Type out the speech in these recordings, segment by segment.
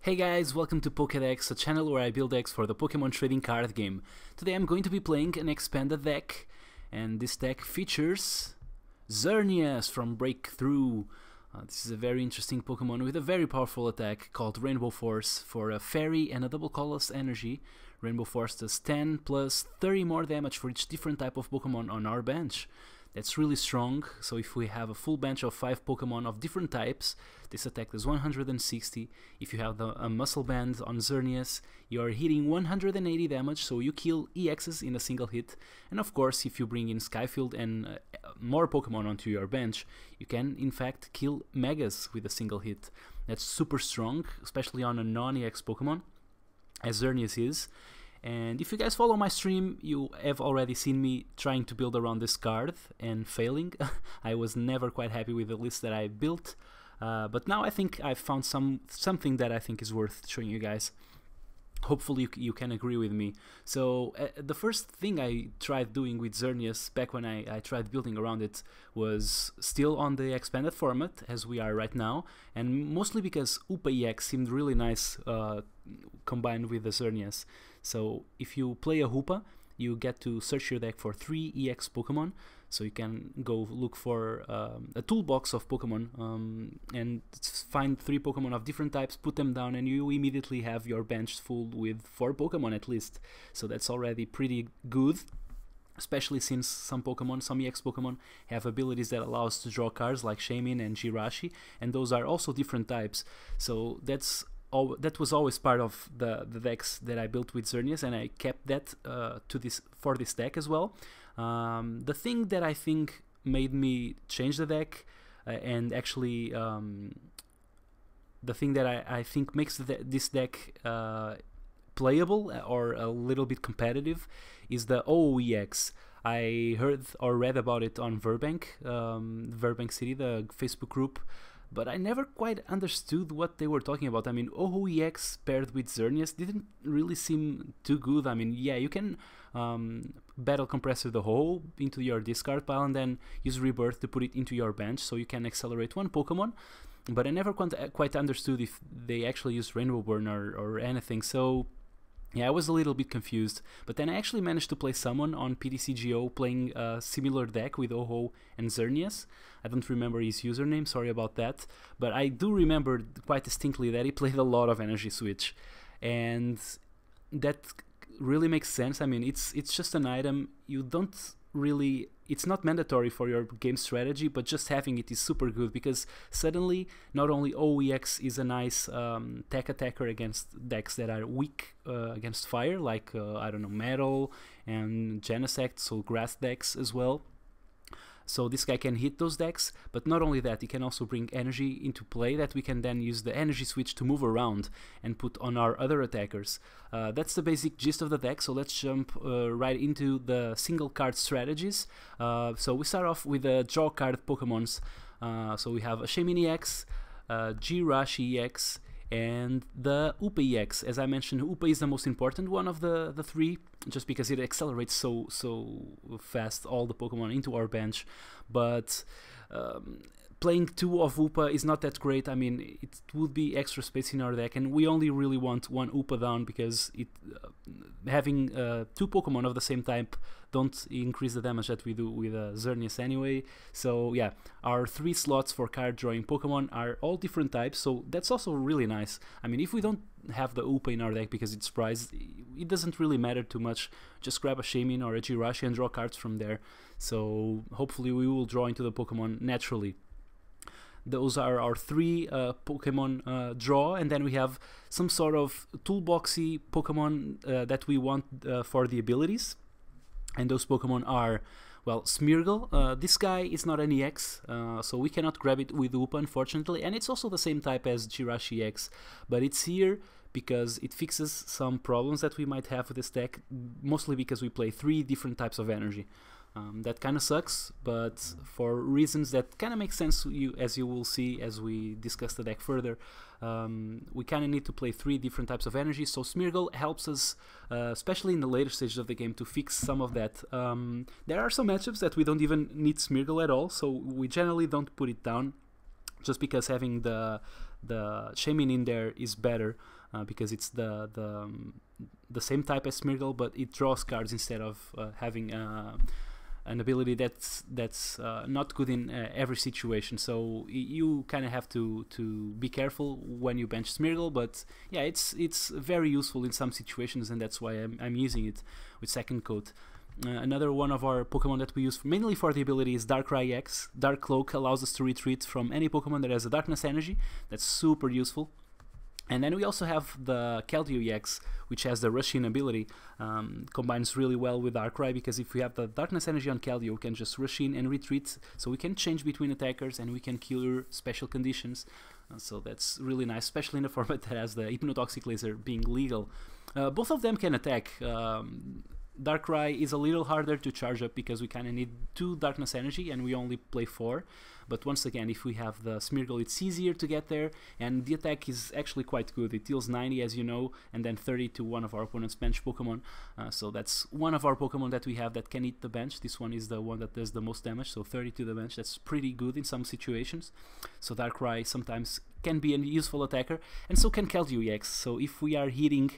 Hey guys, welcome to Pokédex, a channel where I build decks for the Pokemon trading card game. Today I'm going to be playing an expanded deck, and this deck features Xerneas from Breakthrough. This is a very interesting Pokemon with a very powerful attack called Rainbow Force for a Fairy and a double colorless energy. Rainbow Force does 10 plus 30 more damage for each different type of Pokemon on our bench. That's really strong, so if we have a full bench of 5 Pokemon of different types, this attack does 160. If you have a Muscle Band on Xerneas, you are hitting 180 damage, so you kill EXs in a single hit. And of course, if you bring in Skyfield and more Pokemon onto your bench, you can in fact kill Megas with a single hit. That's super strong, especially on a non-EX Pokemon, as Xerneas is. And if you guys follow my stream, you have already seen me trying to build around this card and failing. I was never quite happy with the list that I built, but now I think I've found something that I think is worth showing you guys. Hopefully you can agree with me. So the first thing I tried doing with Xerneas back when I tried building around it was still on the expanded format as we are right now, and mostly because Upa EX seemed really nice combined with the Xerneas. So if you play a Hoopa, you get to search your deck for 3 EX Pokemon, so you can go look for a toolbox of Pokemon and find 3 Pokemon of different types, put them down, and you immediately have your bench full with 4 Pokemon at least. So that's already pretty good, especially since some EX Pokemon have abilities that allow us to draw cards like Shaymin and Jirachi, and those are also different types. So that was always part of the decks that I built with Xerneas, and I kept that for this deck as well. The thing that I think made me change the deck, and actually the thing that I think makes this deck playable or a little bit competitive, is the OOEX. I heard or read about it on Verbank City, the Facebook group, but I never quite understood what they were talking about. I mean, OOEX paired with Xerneas didn't really seem too good. I mean, yeah, you can Battle Compressor the Ho into your discard pile and then use Rebirth to put it into your bench, so you can accelerate 1 Pokemon, but I never quite understood if they actually used Rainbow Burn or anything, so yeah, I was a little bit confused. But then I actually managed to play someone on PTCGO playing a similar deck with Ho and Xerneas. I don't remember his username, sorry about that, but I do remember quite distinctly that he played a lot of Energy Switch, and that really makes sense. I mean, it's just an item. You don't really, it's not mandatory for your game strategy, but just having it is super good, because suddenly not only OEX is a nice tech attacker against decks that are weak against fire, like I don't know, Metal and Genesect, so grass decks as well. So this guy can hit those decks, but not only that, he can also bring energy into play that we can then use the energy switch to move around and put on our other attackers. That's the basic gist of the deck, so let's jump right into the single card strategies. So we start off with the draw card Pokemons. So we have a Shaymin EX, Jirachi EX, and the Upa EX. As I mentioned, Upa is the most important one of the 3, just because it accelerates so fast all the Pokemon into our bench. But playing 2 of Upa is not that great. I mean, it would be extra space in our deck, and we only really want 1 Upa down, because having 2 Pokemon of the same type don't increase the damage that we do with Xerneas anyway. So yeah, our 3 slots for card drawing Pokemon are all different types, so that's also really nice. I mean, if we don't have the Upa in our deck because it's prized, it doesn't really matter too much. Just grab a Shaymin or a Jirachi and draw cards from there. So hopefully we will draw into the Pokemon naturally. Those are our 3 Pokemon draw, and then we have some sort of toolboxy Pokemon that we want for the abilities. And those Pokemon are, well, Smeargle. This guy is not an EX, so we cannot grab it with Upa, unfortunately, and it's also the same type as Jirachi EX, but it's here because it fixes some problems that we might have with this deck, mostly because we play 3 different types of energy. That kind of sucks, but for reasons that kind of make sense, as you will see as we discuss the deck further, we kind of need to play 3 different types of energy, so Smeargle helps us, especially in the later stages of the game, to fix some of that. There are some matchups that we don't even need Smeargle at all, so we generally don't put it down, just because having the Shaman in there is better, because it's the same type as Smeargle, but it draws cards instead of having an ability that's not good in every situation. So you kind of have to be careful when you bench Smeargle, but yeah, it's very useful in some situations, and that's why I'm using it with second coat. Another one of our Pokemon that we use mainly for the ability is Darkrai EX. Dark Cloak allows us to retreat from any Pokemon that has a Darkness Energy. That's super useful. And then we also have the Keldeo EX, which has the Rush In ability. Combines really well with Darkrai, because if we have the Darkness Energy on Keldeo, we can just rush in and retreat, so we can change between attackers and we can cure special conditions. So that's really nice, especially in a format that has the Hypnotoxic Laser being legal. Both of them can attack. Darkrai is a little harder to charge up because we kind of need 2 Darkness Energy and we only play 4. But once again, if we have the Smeargle, it's easier to get there, and the attack is actually quite good. It deals 90, as you know, and then 30 to one of our opponent's bench Pokemon. So that's one of our Pokemon that we have that can eat the bench. This one is the one that does the most damage, so 30 to the bench. That's pretty good in some situations. So Darkrai sometimes can be a useful attacker, and so can Keldeo EX. So if we are hitting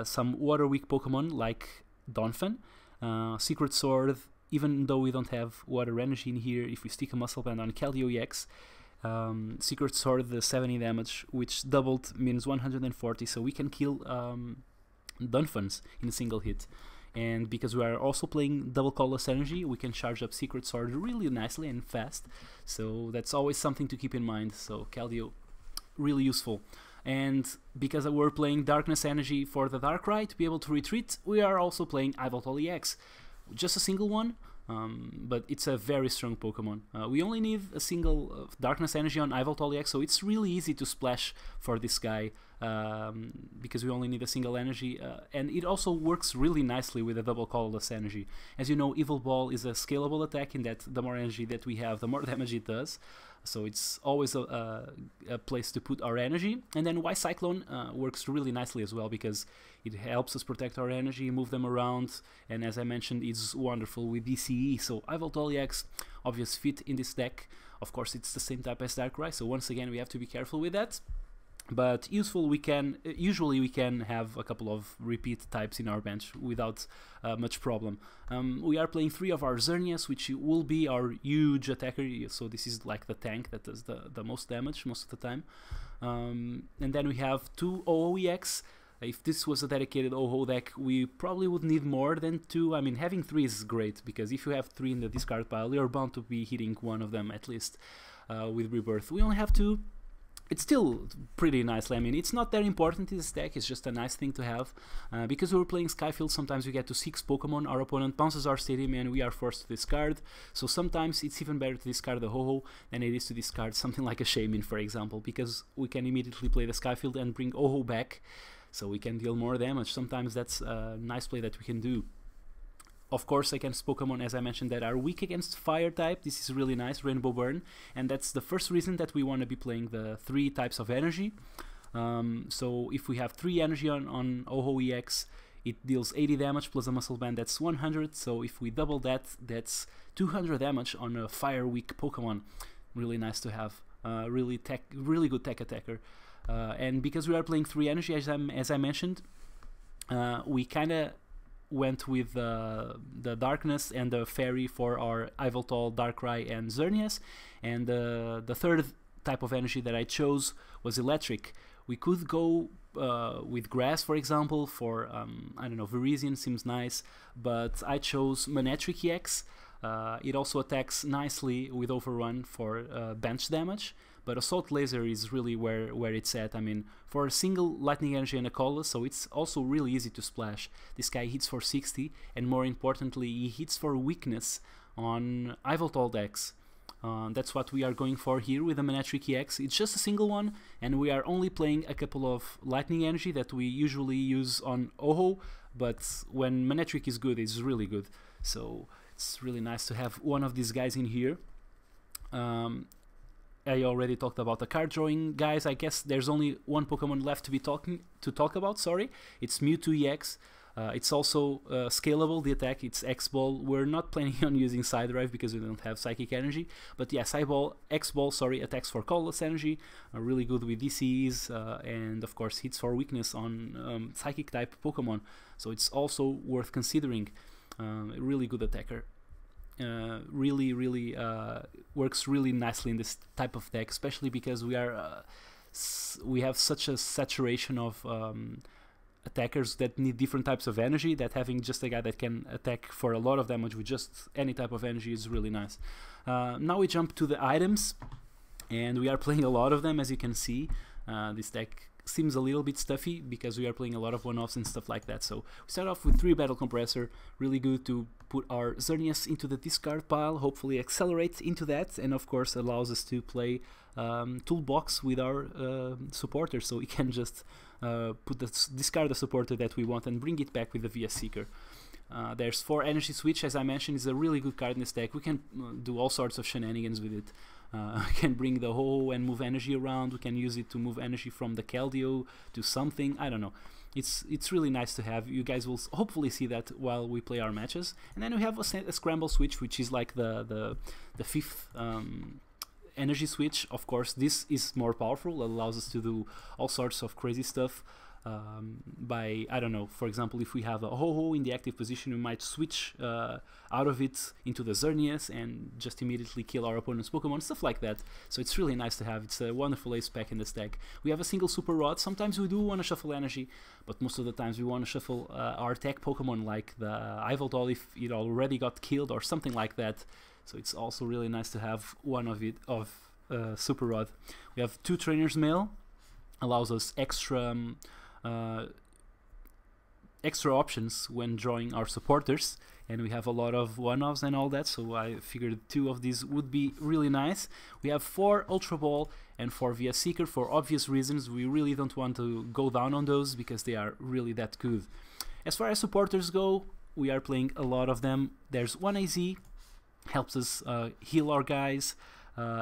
some water-weak Pokemon like Donphan, Secret Sword, even though we don't have water energy in here, if we stick a Muscle Band on Keldeo EX, Secret Sword, the 70 damage, which doubled, means 140, so we can kill Donphans in a single hit. And because we are also playing double colorless energy, we can charge up Secret Sword really nicely and fast, so that's always something to keep in mind. So Keldeo, really useful. And because we're playing Darkness Energy for the Darkrai to be able to retreat, we are also playing Yveltal EX. Just a single one, but it's a very strong Pokemon. We only need a single Darkness Energy on Yveltal EX, so it's really easy to splash for this guy, because we only need a single energy, and it also works really nicely with a double colorless energy. As you know, Evil Ball is a scalable attack in that the more energy that we have, the more damage it does. So it's always a place to put our energy. And then Y Cyclone works really nicely as well, because it helps us protect our energy, move them around, and as I mentioned, it's wonderful with DCE. So Yveltal EX, obvious fit in this deck. Of course, it's the same type as Darkrai, so once again we have to be careful with that. But useful, usually we can have a couple of repeat types in our bench without much problem. We are playing 3 of our Xerneas, which will be our huge attacker, so this is like the tank that does the most damage most of the time. And then we have 2 OOEX. If this was a dedicated OHO deck, we probably would need more than 2. I mean, having 3 is great, because if you have 3 in the discard pile, you're bound to be hitting one of them at least with Rebirth. We only have 2. It's still pretty nicely. I mean, it's not that important in this deck, it's just a nice thing to have. Because we're playing Skyfield, sometimes we get to 6 Pokemon, our opponent bounces our stadium and we are forced to discard. So sometimes it's even better to discard the Ho-Oh than it is to discard something like a Shaman, for example, because we can immediately play the Skyfield and bring Ho-Oh back, so we can deal more damage. Sometimes that's a nice play that we can do. Of course, against Pokemon, as I mentioned, that are weak against Fire type, this is really nice, Rainbow Burn, and that's the first reason that we want to be playing the 3 types of energy. So if we have 3 energy on OHO EX, it deals 80 damage plus a Muscle Band, that's 100, so if we double that, that's 200 damage on a Fire weak Pokemon. Really nice to have, really good tech attacker. And because we are playing 3 energy, as I mentioned, we kind of went with the Darkness and the Fairy for our Yveltal, Darkrai, and Xerneas, and the 3rd type of energy that I chose was Electric. We could go with Grass, for example, for, I don't know, Virizion seems nice, but I chose Manectric EX. It also attacks nicely with Overrun for bench damage, but Assault Laser is really where it's at. I mean, for a single Lightning Energy and a Colorless, so it's also really easy to splash. This guy hits for 60, and more importantly, he hits for weakness on Yveltal decks. That's what we are going for here with the Manectric EX. It's just a single one, and we are only playing a couple of Lightning Energy that we usually use on OHO, but when Manectric is good, it's really good. So it's really nice to have one of these guys in here. I already talked about the card drawing guys. I guess there's only one Pokemon left to talk about. Sorry, it's Mewtwo EX. It's also scalable, the attack. It's X-Ball. We're not planning on using Side Drive because we don't have Psychic Energy. But yeah, X-Ball, attacks for colorless energy. Really good with DCs and of course hits for weakness on Psychic type Pokemon. So it's also worth considering. A really good attacker. Really works really nicely in this type of deck, especially because we have such a saturation of attackers that need different types of energy, that having just a guy that can attack for a lot of damage with just any type of energy is really nice. Now we jump to the items, and we are playing a lot of them, as you can see. This deck seems a little bit stuffy because we are playing a lot of one-offs and stuff like that. So we start off with 3 Battle Compressor, really good to put our Xerneas into the discard pile, hopefully accelerate into that, and of course allows us to play toolbox with our supporter, so we can just discard the supporter that we want and bring it back with the VS Seeker. There's 4 Energy Switch, as I mentioned, is a really good card in this deck. We can do all sorts of shenanigans with it. We can bring the Ho and move energy around. We can use it to move energy from the Keldeo to something. I don't know. It's really nice to have. You guys will hopefully see that while we play our matches. And then we have a Scramble Switch, which is like the 5th energy switch. Of course, this is more powerful. It allows us to do all sorts of crazy stuff. By, I don't know, for example, if we have a Ho-Ho in the active position, we might switch out of it into the Xerneas and just immediately kill our opponent's Pokemon, stuff like that. So it's really nice to have. It's a wonderful ace pack in this deck. We have a single Super Rod. Sometimes we do want to shuffle energy, but most of the times we want to shuffle our tech Pokemon, like the Yveltal if it already got killed or something like that. So it's also really nice to have one of Super Rod. We have 2 Trainer's Mail, allows us extra options when drawing our supporters, and we have a lot of one-offs and all that, so I figured 2 of these would be really nice. We have 4 Ultra Ball and 4 VS Seeker for obvious reasons. We really don't want to go down on those because they are really that good. As far as supporters go, we are playing a lot of them. There's 1 AZ, helps us heal our guys,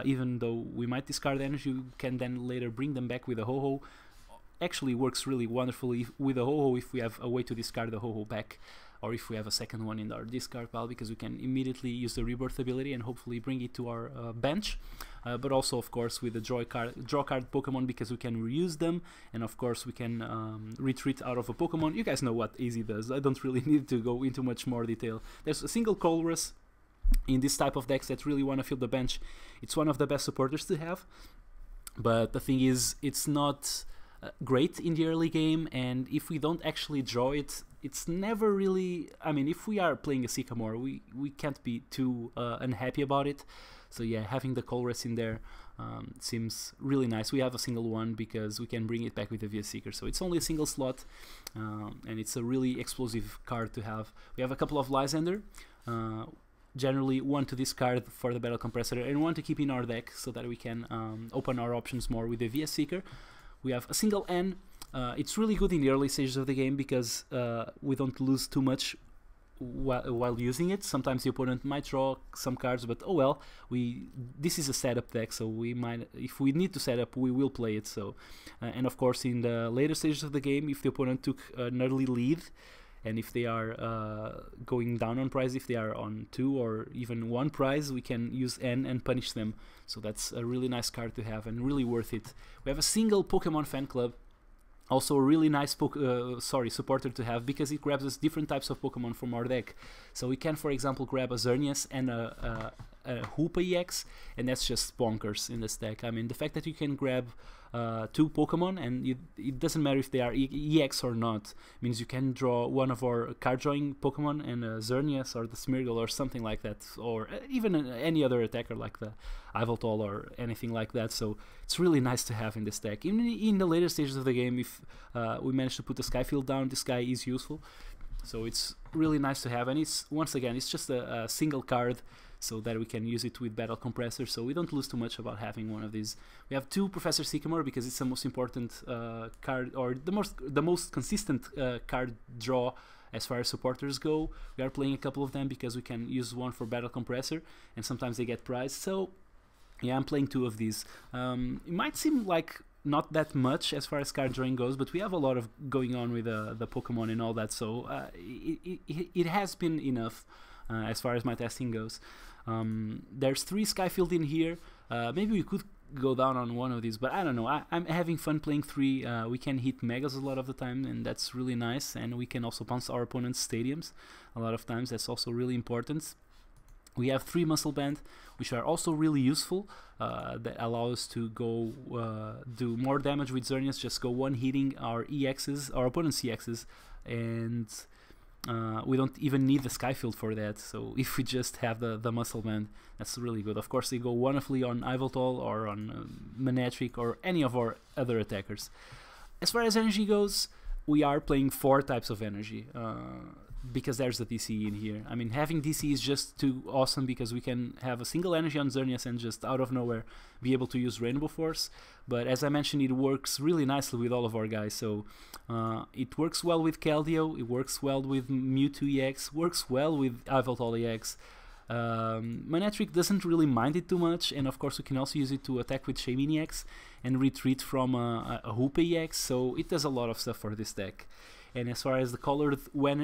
even though we might discard energy, we can then later bring them back with a Ho-Ho. Actually works really wonderfully with a Ho-Ho if we have a way to discard the Ho-Ho back, or if we have a second one in our discard pile, because we can immediately use the Rebirth ability and hopefully bring it to our bench. But also, of course, with the draw card Pokemon, because we can reuse them, and of course we can retreat out of a Pokemon. You guys know what AZ does. I don't really need to go into much more detail. There's a single Colress in this type of decks that really want to fill the bench. It's one of the best supporters to have, but the thing is, it's not great in the early game, and if we don't actually draw it, it's never really, I mean, if we are playing a Sycamore, we can't be too unhappy about it. So yeah, having the Colress in there seems really nice. We have a single one because we can bring it back with the VS Seeker, so it's only a single slot, and it's a really explosive card to have. We have a couple of Lysander, generally 1 to discard for the Battle Compressor and 1 to keep in our deck so that we can open our options more with the VS Seeker. We have a single N. It's really good in the early stages of the game because we don't lose too much while using it. Sometimes the opponent might draw some cards, but oh well. This is a setup deck, so we might, if we need to set up, we will play it. So, and of course, in the later stages of the game, if the opponent took an early lead, and if they are going down on prize, if they are on 2 or even 1 prize, we can use N and punish them. So that's a really nice card to have and really worth it. We have a single Pokemon Fan Club, also a really nice supporter to have, because it grabs us different types of Pokemon from our deck. So we can, for example, grab a Xerneas and a Hoopa EX, and that's just bonkers in this deck. I mean, the fact that you can grab 2 Pokemon, and it doesn't matter if they are EX or not, means you can draw one of our card drawing Pokemon and a Xerneas or the Smeargle or something like that, or even any other attacker like the Yveltal or anything like that. So it's really nice to have in this deck. Even in the later stages of the game, if we manage to put the Skyfield down, this guy is useful. So it's really nice to have, and it's, once again, it's just a single card, so that we can use it with Battle Compressor, so we don't lose too much about having one of these. We have 2 Professor Sycamore because it's the most important card, or the most consistent card draw as far as supporters go. We are playing a couple of them because we can use one for Battle Compressor, and sometimes they get prized. So yeah, I'm playing 2 of these. It might seem like not that much as far as card drawing goes, but we have a lot of going on with the Pokemon and all that, so it has been enough as far as my testing goes. There's 3 Skyfield in here. Maybe we could go down on one of these, but I don't know. I'm having fun playing 3. We can hit Megas a lot of the time, and that's really nice, and we can also bounce our opponent's stadiums a lot of times. That's also really important. We have 3 Muscle Band, which are also really useful, that allow us to go do more damage with Xerneas, just go one hitting our EXs, our opponent's EXs, and we don't even need the Skyfield for that. So if we just have the Muscle Band, that's really good. Of course, they go wonderfully on Yveltal or on Manectric or any of our other attackers. As far as energy goes, we are playing 4 types of energy. Because there's the DC in here. I mean, having DC is just too awesome because we can have a single energy on Xerneas and just out of nowhere be able to use Rainbow Force. But as I mentioned, it works really nicely with all of our guys. So it works well with Keldeo, it works well with Mewtwo EX, works well with Yveltal EX. Manectric doesn't really mind it too much, and of course we can also use it to attack with Shaymin EX and retreat from a Hoopa EX, so it does a lot of stuff for this deck. And as far as the colored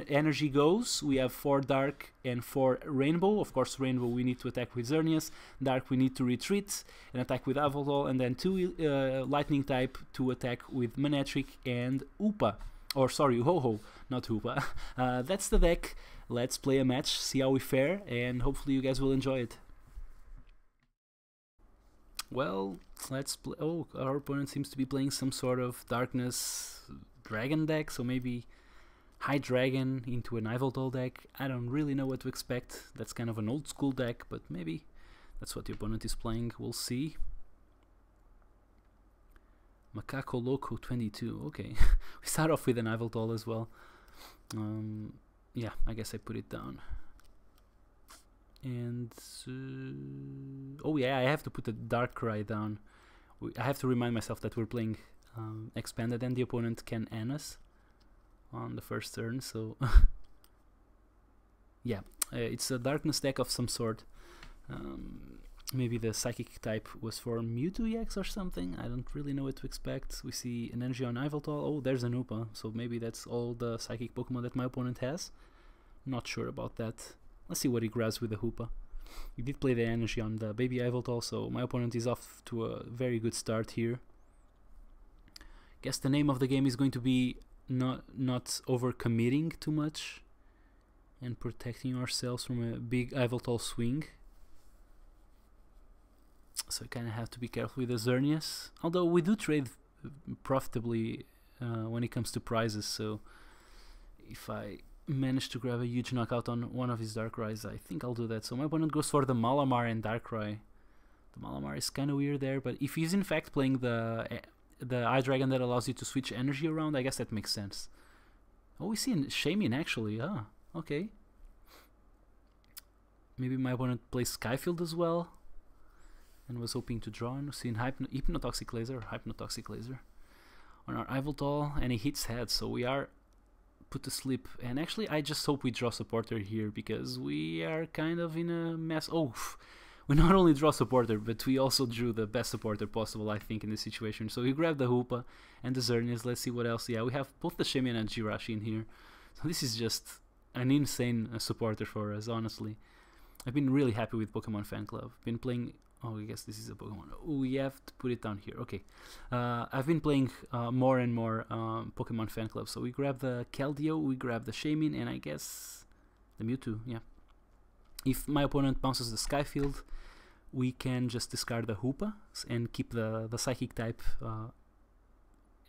energy goes, we have 4 Dark and 4 Rainbow. Of course, Rainbow we need to attack with Xerneas, Dark we need to retreat and attack with Yveltal, and then 2 Lightning type to attack with Manectric and Hoopa. Or sorry, Ho-Ho, not Hoopa. That's the deck. Let's play a match, see how we fare, and hopefully you guys will enjoy it. Well, let's play. Oh, our opponent seems to be playing some sort of Darkness Dragon deck, so maybe High Dragon into an Yveltal deck. I don't really know what to expect. That's kind of an old school deck, but maybe that's what the opponent is playing. We'll see. Macaco Loco 22. Okay, we start off with an Yveltal as well. Yeah, I guess I put it down. And oh yeah, I have to put the Darkrai down. I have to remind myself that we're playing expanded and the opponent can N us on the first turn, so yeah, it's a Darkness deck of some sort. Maybe the Psychic type was for Mewtwo EX or something. I don't really know what to expect. We see an energy on Yveltal. Oh, there's an Hoopa, so maybe that's all the Psychic Pokemon that my opponent has. Not sure about that. Let's see what he grabs with the Hoopa. He did play the energy on the baby Yveltal, so my opponent is off to a very good start here. Guess the name of the game is going to be not over-committing too much and protecting ourselves from a big Yveltal swing. So I kind of have to be careful with the Xerneas. Although we do trade profitably when it comes to prizes, so if I manage to grab a huge knockout on one of his Darkrai's, I think I'll do that. So my opponent goes for the Malamar and Darkrai. The Malamar is kind of weird there, but if he's in fact playing the Eye Dragon that allows you to switch energy around, I guess that makes sense. Oh, we see a Shaymin actually. Ah, okay. Maybe my opponent plays Skyfield as well and was hoping to draw. And see Hypnotoxic Laser on our Yveltal, and he hits head, so we are put to sleep. And actually I just hope we draw Supporter here because we are kind of in a mess. Oh, we not only draw Supporter, but we also drew the best Supporter possible, I think, in this situation. So we grab the Hoopa and the Xerneas. Let's see what else. Yeah, we have both the Shaymin and Jirachi in here. So this is just an insane Supporter for us, honestly. I've been really happy with Pokemon Fan Club. Been playing... Oh, I guess this is a Pokemon. Oh, we have to put it down here. Okay. I've been playing more and more Pokemon Fan Club. So we grab the Keldeo, we grab the Shaymin, and I guess the Mewtwo, yeah. If my opponent bounces the Skyfield, we can just discard the Hoopa and keep the Psychic type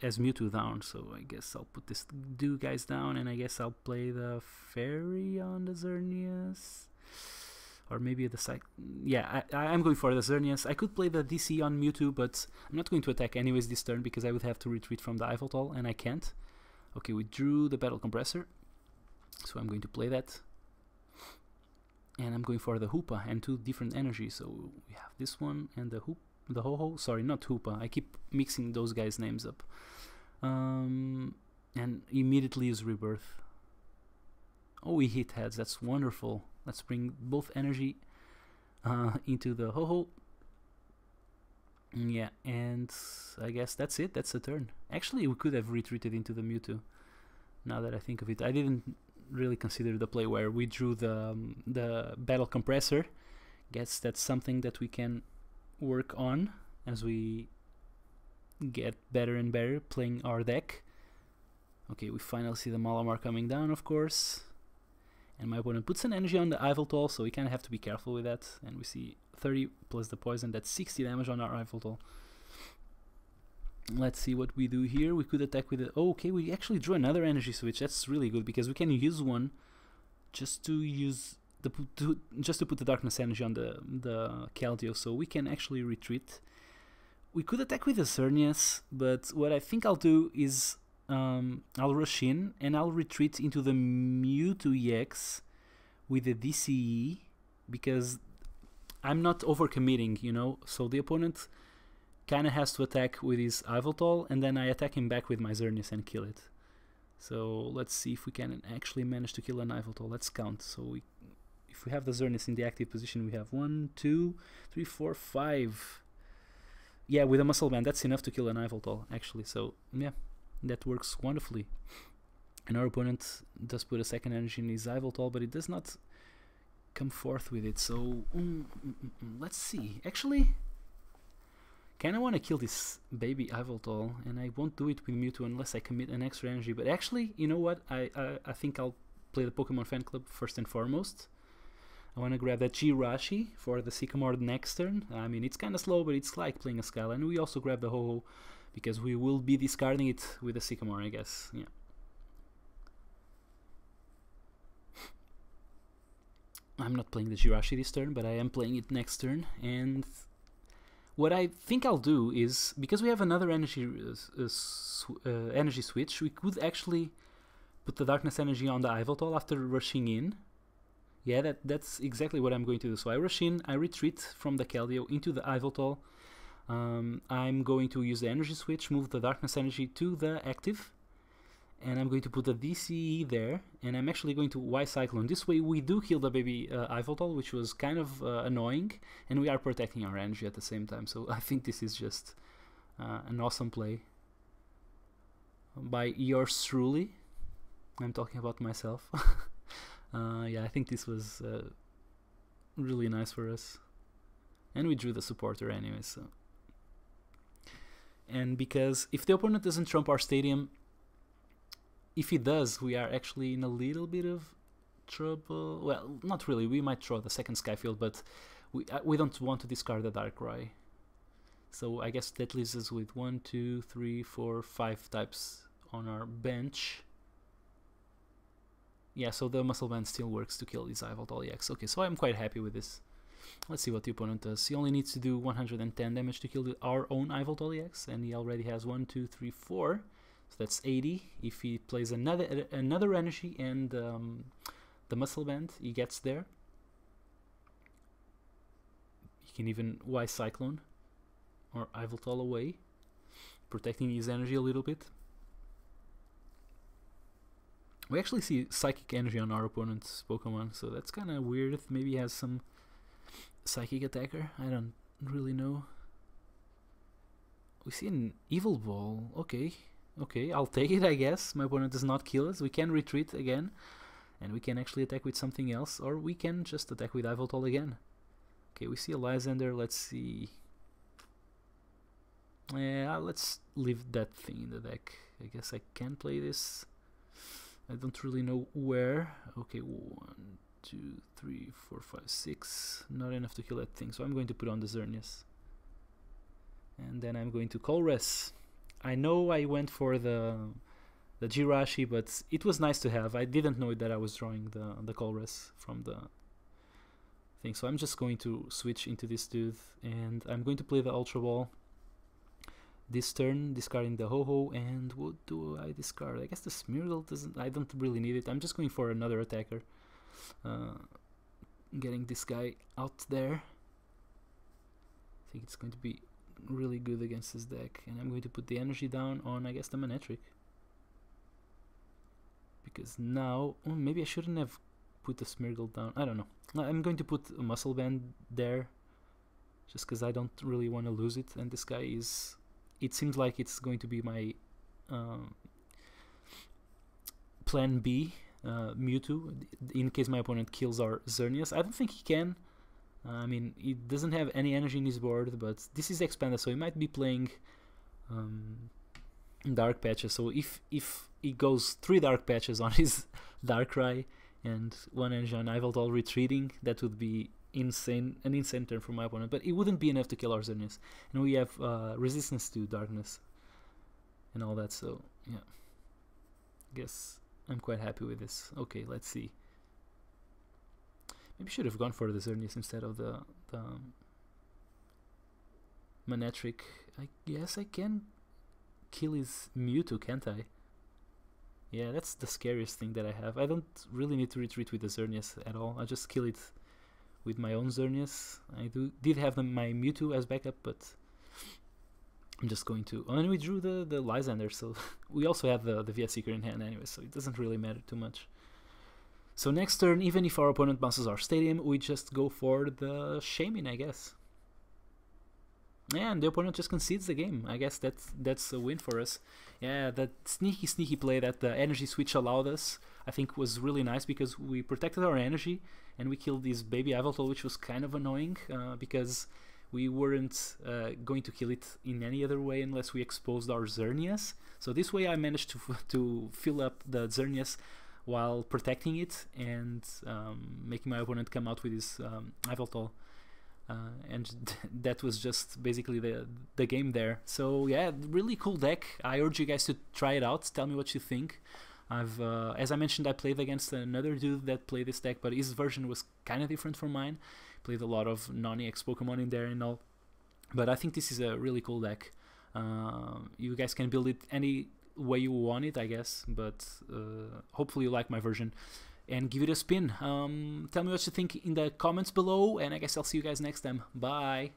as Mewtwo down. So I guess I'll put this guys down, and I guess I'll play the Fairy on the Xerneas. Or maybe the Psych... Yeah, I'm going for the Xerneas. I could play the DC on Mewtwo, but I'm not going to attack anyways this turn because I would have to retreat from the Yveltal, and I can't. Okay, we drew the Battle Compressor, so I'm going to play that. And I'm going for the Hoopa and 2 different energies. So we have this one and the Ho-Ho. Sorry, not Hoopa. I keep mixing those guys' names up. And immediately use Rebirth. Oh, we hit heads. That's wonderful. Let's bring both energy into the Ho-Ho. Yeah, and I guess that's it. That's the turn. Actually, we could have retreated into the Mewtwo. Now that I think of it, I didn't really consider the play where we drew the battle compressor. Guess that's something that we can work on as we get better and better playing our deck. Okay, we finally see the Malamar coming down, of course. And my opponent puts an energy on the Yveltal, so we kind of have to be careful with that. And we see 30 plus the poison, that's 60 damage on our Yveltal. Let's see what we do here. We could attack with it. Oh, okay, we actually drew another energy switch. That's really good because we can use one just to use just to put the darkness energy on the Keldeo, so we can actually retreat. We could attack with the Xerneas, but what I think I'll do is I'll rush in and I'll retreat into the Mewtwo EX with the DCE because I'm not overcommitting, you know, so the opponent kind of has to attack with his Yveltal, and then I attack him back with my Xerneas and kill it. So let's see if we can actually manage to kill an Yveltal. Let's count. So if we have the Xerneas in the active position, we have 1, 2, 3, 4, 5. Yeah, with a Muscle Band, that's enough to kill an Yveltal, actually. So yeah, that works wonderfully. And our opponent does put a second energy in his Yveltal, but it does not come forth with it. So let's see. Actually, kind of want to kill this baby Yveltal, and I won't do it with Mewtwo unless I commit an extra energy. But actually, you know what? I think I'll play the Pokemon Fan Club first and foremost. I want to grab that Jirachi for the Sycamore next turn. I mean, it's kind of slow, but it's like playing a Skyline. And we also grab the Ho-Ho because we will be discarding it with the Sycamore, I guess. Yeah. I'm not playing the Jirachi this turn, but I am playing it next turn. And what I think I'll do is, because we have another energy switch, we could actually put the Darkness energy on the Yveltal after rushing in. Yeah, that's exactly what I'm going to do. So I rush in, I retreat from the Keldeo into the Yveltal. I'm going to use the energy switch, move the Darkness energy to the active, and I'm going to put the DCE there, and I'm actually going to Y-Cyclone. This way we do kill the baby Yveltal, which was kind of annoying, and we are protecting our energy at the same time. So I think this is just an awesome play by yours truly. I'm talking about myself. Yeah, I think this was really nice for us. And we drew the supporter anyway, so. And because if the opponent doesn't trump our stadium, if he does, we are actually in a little bit of trouble. Well, not really. We might draw the second Skyfield, but we don't want to discard the Darkrai. So I guess that leaves us with 1, 2, 3, 4, 5 types on our bench. Yeah, so the Muscle Band still works to kill this Yveltal EX. Okay, so I'm quite happy with this. Let's see what the opponent does. He only needs to do 110 damage to kill our own Yveltal EX, and he already has 1, 2, 3, 4. So that's 80. If he plays another energy and the Muscle Band, he gets there. He can even Y-Cyclone or Yveltal away, protecting his energy a little bit. We actually see Psychic Energy on our opponent's Pokemon, so that's kind of weird. Maybe he has some Psychic Attacker, I don't really know. We see an Evil Ball. Okay, I'll take it, I guess. My opponent does not kill us. We can retreat again, and we can actually attack with something else, or we can just attack with Yveltal again. Okay, we see a Lysander. Let's see. Yeah, let's leave that thing in the deck. I guess I can play this. I don't really know where. Okay, 1, 2, 3, 4, 5, 6. Not enough to kill that thing, so I'm going to put on the Xerneas. And then I'm going to Colress. I know I went for the Jirachi, but it was nice to have. I didn't know that I was drawing the Colress from the thing, so I'm just going to switch into this dude, and I'm going to play the Ultra Ball this turn, discarding the Ho-Ho. And what do I discard? I guess the Smeargle doesn't. I don't really need it. I'm just going for another attacker, getting this guy out there. I think it's going to be really good against this deck, and I'm going to put the energy down on, I guess, the Manectric, because now maybe I shouldn't have put the Smeargle down. I don't know. I'm going to put a Muscle Band there just because I don't really want to lose it. And this guy is... It seems like it's going to be my plan B, Mewtwo, in case my opponent kills our Xerneas. I don't think he can. I mean, he doesn't have any energy in his board, but this is expanded, so he might be playing Dark Patches. So if he goes 3 Dark Patches on his Darkrai and 1 energy on Yveltal retreating, that would be insane, an insane turn for my opponent. But it wouldn't be enough to kill our Xerneas. And we have resistance to darkness and all that, so yeah. Guess I'm quite happy with this. Okay, let's see. Maybe should have gone for the Xerneas instead of the Manectric. I guess I can kill his Mewtwo, can't I? Yeah, that's the scariest thing that I have. I don't really need to retreat with the Xerneas at all. I just kill it with my own Xerneas. I did have my Mewtwo as backup, but I'm just going to... Oh, and we drew the Lysander, so we also have the VS Seeker in hand anyway, so it doesn't really matter too much. So next turn, even if our opponent bounces our Stadium, we just go for the Shaman, I guess. Yeah, and the opponent just concedes the game. I guess that's a win for us. Yeah, that sneaky play that the energy switch allowed us, I think, was really nice, because we protected our energy and we killed this baby Yveltal, which was kind of annoying, because we weren't going to kill it in any other way unless we exposed our Xerneas. So this way I managed to fill up the Xerneas while protecting it and making my opponent come out with his Yveltal. And that was just basically the game there. So yeah, really cool deck. I urge you guys to try it out. Tell me what you think. As I mentioned, I played against another dude that played this deck, but his version was kind of different from mine. Played a lot of non-EX Pokemon in there and all. But I think this is a really cool deck. You guys can build it any way you want it, I guess, but hopefully you like my version and give it a spin. Tell me what you think in the comments below, and I guess I'll see you guys next time. Bye!